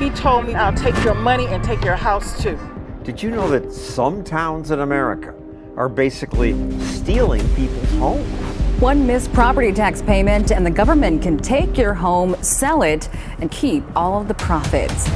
He told me, I'll take your money and take your house too. Did you know that some towns in America are basically stealing people's homes? One missed property tax payment and the government can take your home, sell it, and keep all of the profits.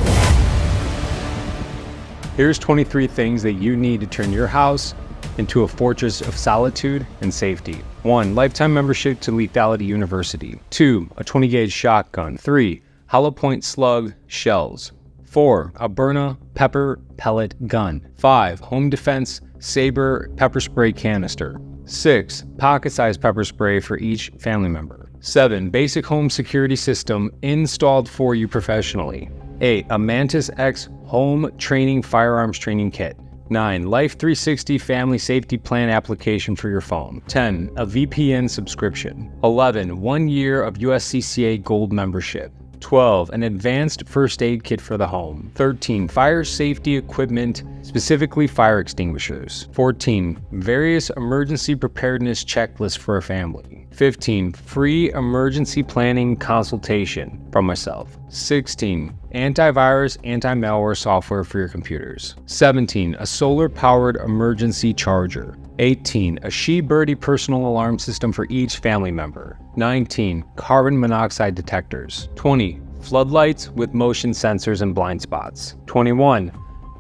Here's 23 things that you need to turn your house into a fortress of solitude and safety. 1. Lifetime membership to Lethality University. 2. A 20-gauge shotgun. 3. Hollow point slug shells. 4. A Byrna pepper pellet gun. 5. Home defense saber pepper spray canister. 6. Pocket-sized pepper spray for each family member. 7. Basic home security system installed for you professionally. 8. A Mantis X home training firearms training kit. 9. Life 360 family safety plan application for your phone. 10. A VPN subscription. 11. 1 year of USCCA gold membership. 12. An advanced first aid kit for the home. 13. Fire safety equipment, specifically fire extinguishers. 14. Various emergency preparedness checklists for a family. 15. Free emergency planning consultation from myself. 16. Antivirus, anti-malware software for your computers. 17. A solar-powered emergency charger. 18. A She-Birdie personal alarm system for each family member. 19. Carbon monoxide detectors. 20. Floodlights with motion sensors and blind spots. 21.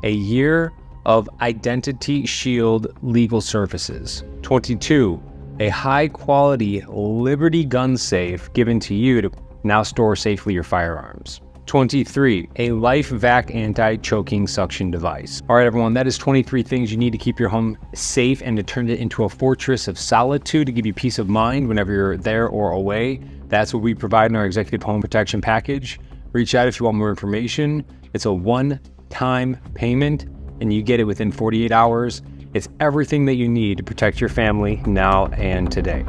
A year of Identity Shield legal services. 22. A high-quality Liberty gun safe given to you to now store safely your firearms. 23. A Life Vac anti-choking suction device. All right, everyone, that is 23 things you need to keep your home safe and to turn it into a fortress of solitude to give you peace of mind whenever you're there or away. That's what we provide in our executive home protection package. Reach out if you want more information. It's a one-time payment and you get it within 48 hours. It's everything that you need to protect your family now and today.